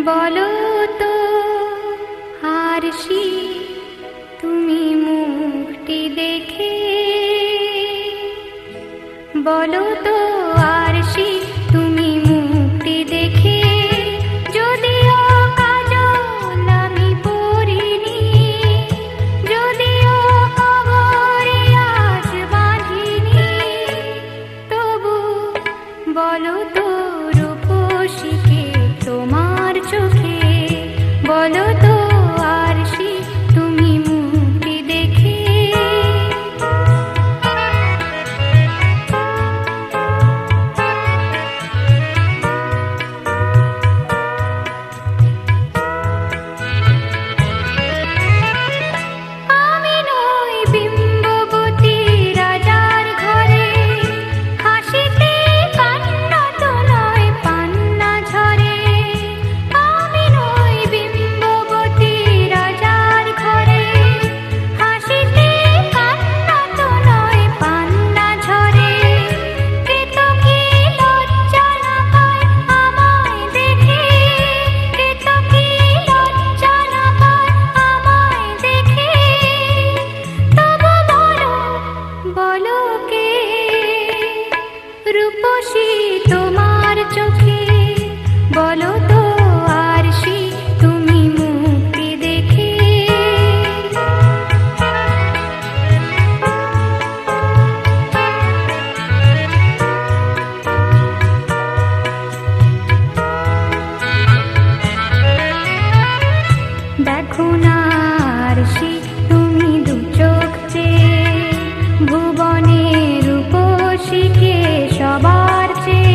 বলো তো আরশি তুমি মুখটি দেখে, বলো তো আরশি তুমি মুখটি দেখে, যদিও কাজল আমি পরিনি, যদিও কবরে আজ বাঁধিনি, তবু বলো তো রূপসীকে তোমার চোখে, বলো তো আরশি তুমি মুখটি দেখে। আমি নই বিম্ববতী রাজার ঘরে, হাসিতে কান্না তো নয় পান্না ঝরে। আমি নই বিম্ববতী রাজার ঘরে, হাসিতে কান্না তো নয় পান্না ঝরে। কেতকী লজ্জা না পায় আমায় দেখে, কেতকী লজ্জা না পায় আমায় দেখে, তবু বলো, বলো কে রূপসী তোমার চোখে, বলো তো আরশি তুমি মুক্তি দেখে। দেখো না আরশি তুমি দু চোখ চেয়ে, ভুবনের রূপসীকে সবার চেয়ে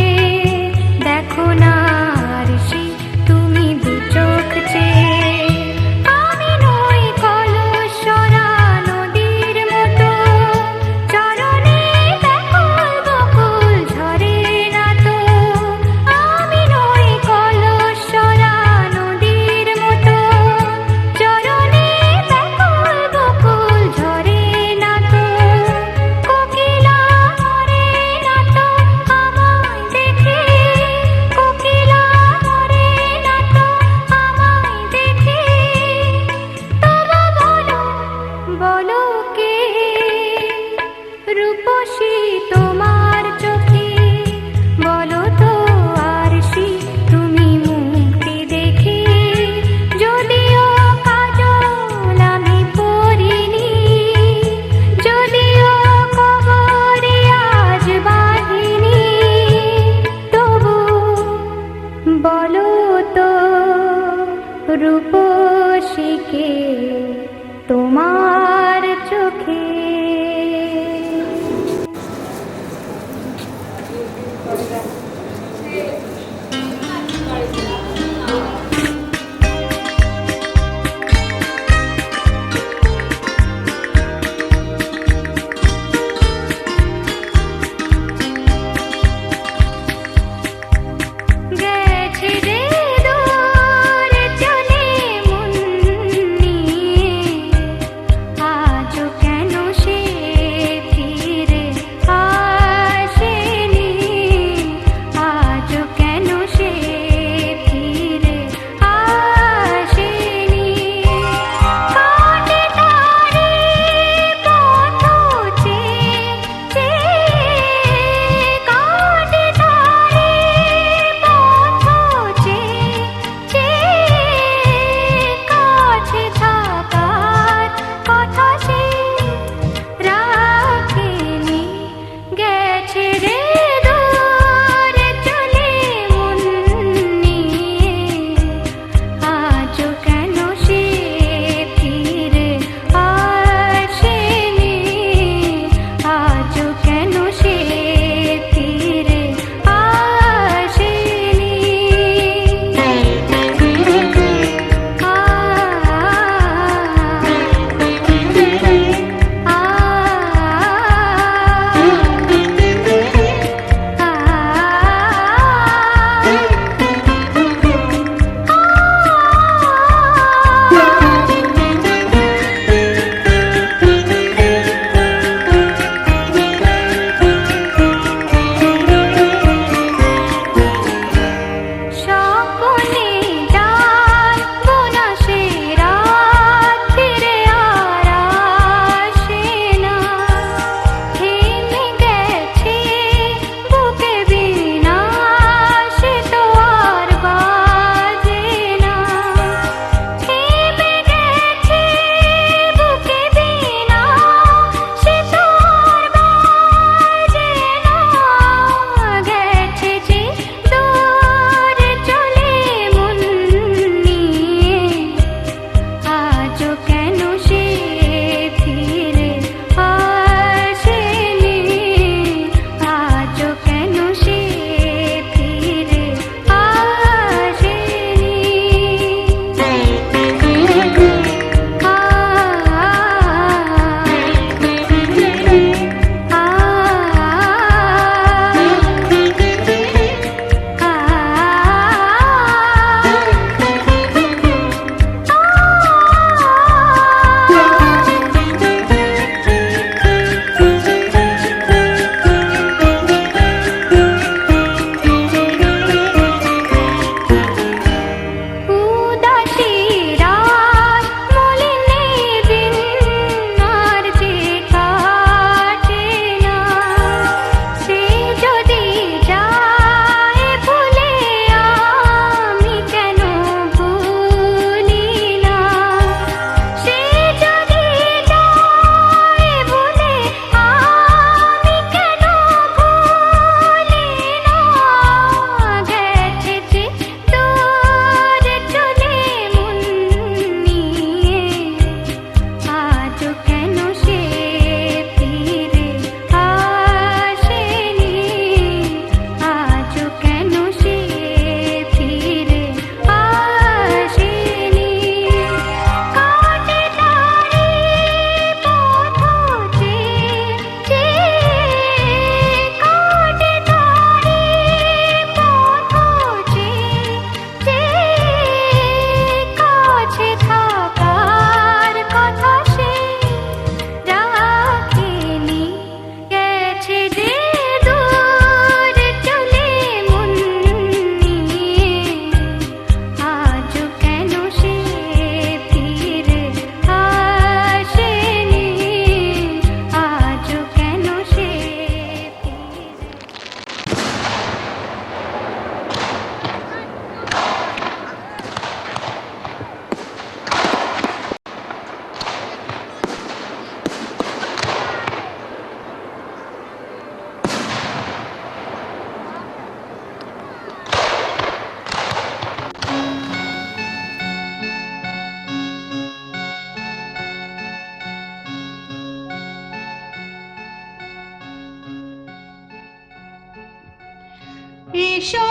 এসো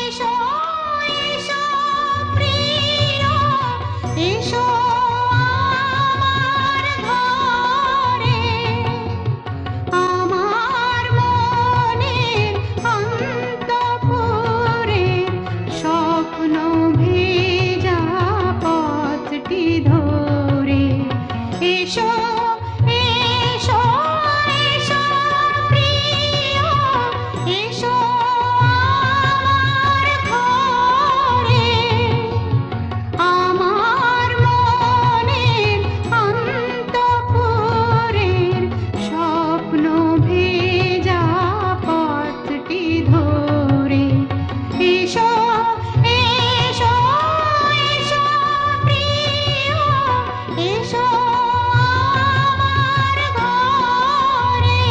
এসো এসো প্রিয়, এসো আমার ঘরে, আমার মনের অন্তঃপুরে স্বপ্ন ভেজা পথটি ধরে। এসো এসো এসো প্রিয়, এসো আমার ঘরে, আমার মনের অন্তঃপুরের স্বপ্ন ভেজা পথটি ধরে। এসো এসো এসো প্রিয়, এসো আমার ঘরে।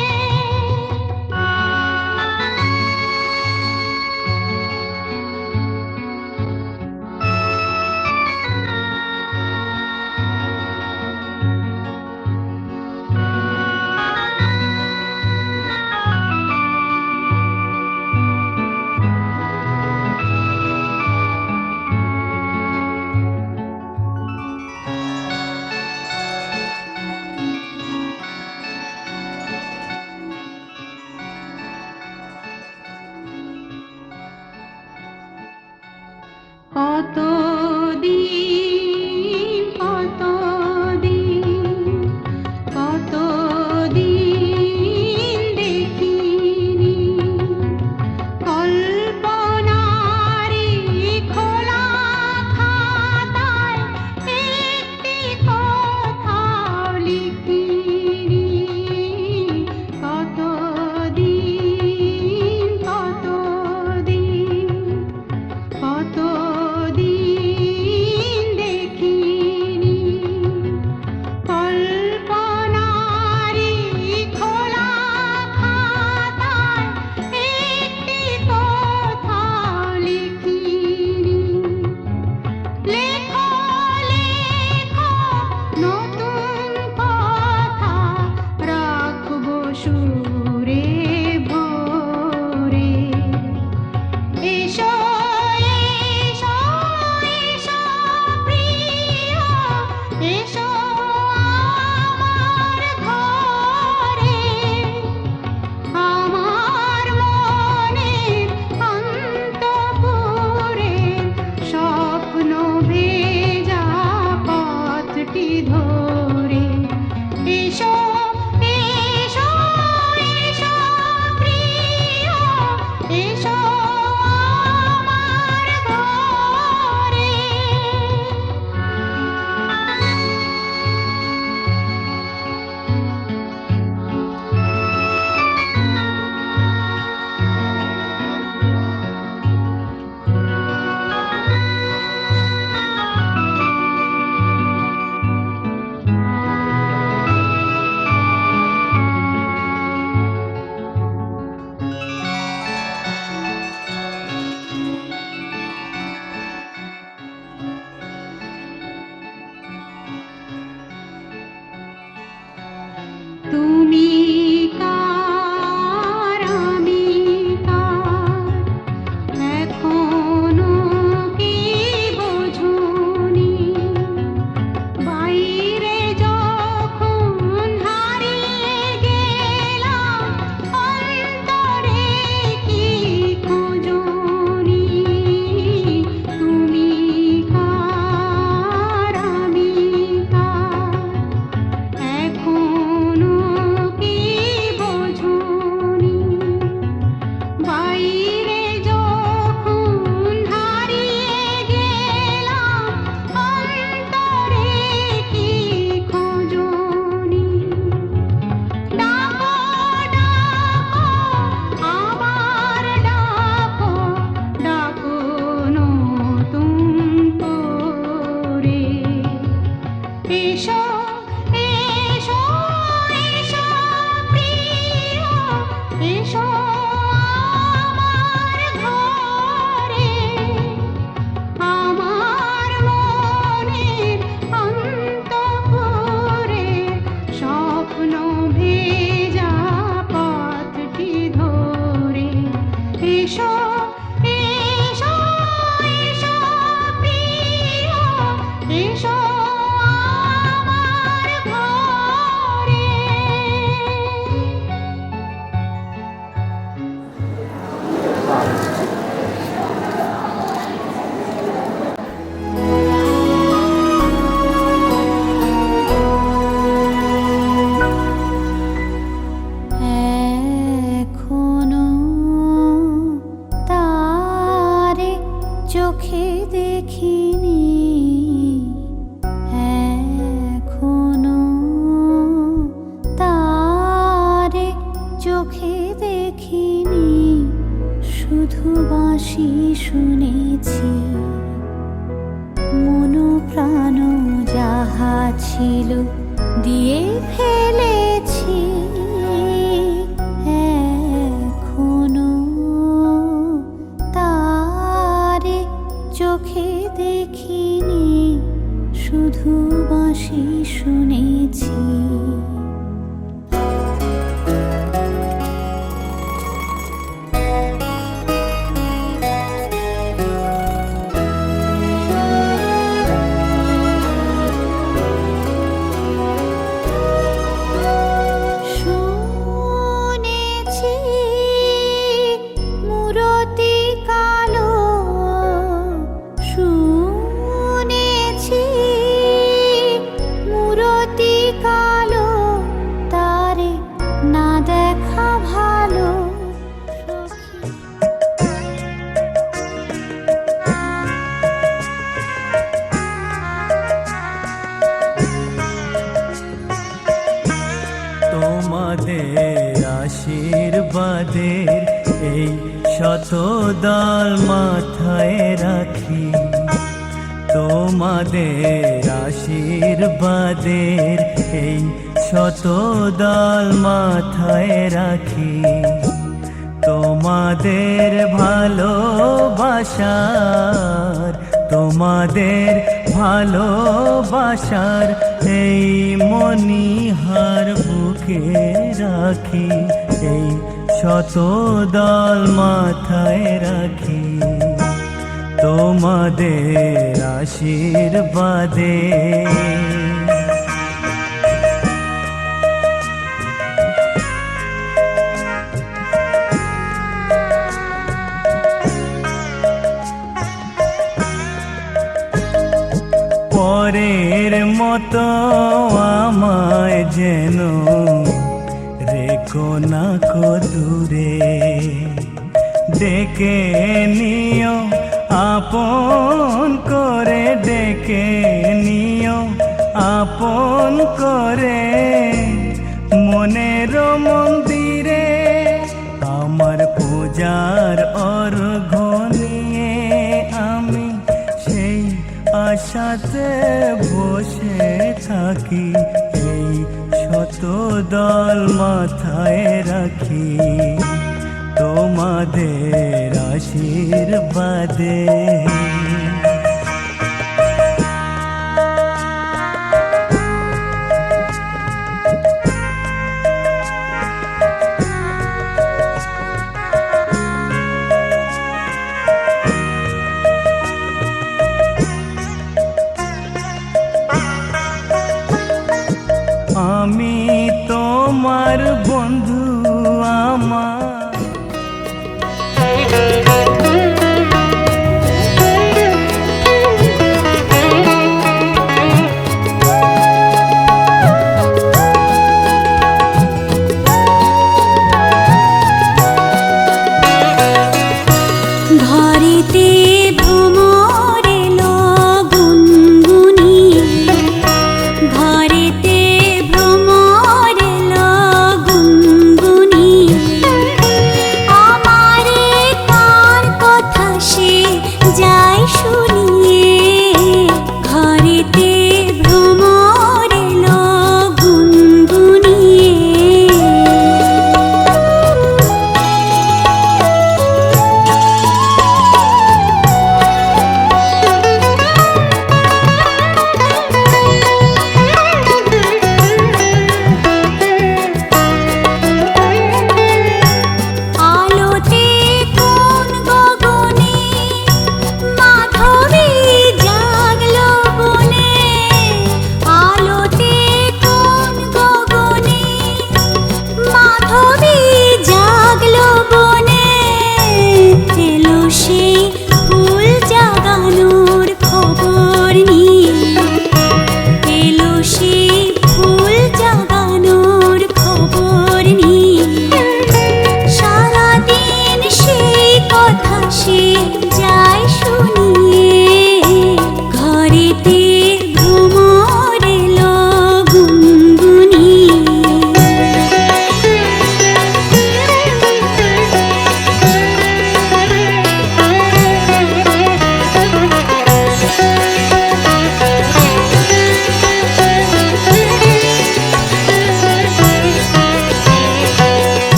কতদিন কতদিন কতদিন দেখিনি কল্পনারি খোলা খাতায় একটি কথাও লিখিনি। কতদিন কতদিন কতদিন দেখিনি এখনো, তারে চোখে দেখিনি, শুধু বাঁশি শুনেছি। মন প্রাণ যাহা ছিল দিয়ে ফেলেছি এখনো, তারে চোখে দেখিনি, শুধু বাঁশি শুনেছি। তোমাদের আশীর্বাদের এই শত দল মাথায় রাখি, তোমাদের আশীর্বাদের এই শত দল মাথায় রাখি। তোমাদের ভালোবাসার, তোমাদের ভালোবাসার এই মণিহার বুকে রাখি, এই শত দল মাথায় রাখি। তোমাদের আশীর্বাদে পরের মতো আমায় যেন রেখো না কো দূরে, ডেকে নিও আপন করে, ডেকে নিও আপন করে। মনের মন্দিরে আমার পূজার অর্ঘ্য নিয়ে আমি সেই আশাতে বসে থাকি, এই শত দল মাথায় রাখি। তোমাদের আশীর্বাদে আমি তোমার বন্ধু, আমার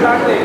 রাখলে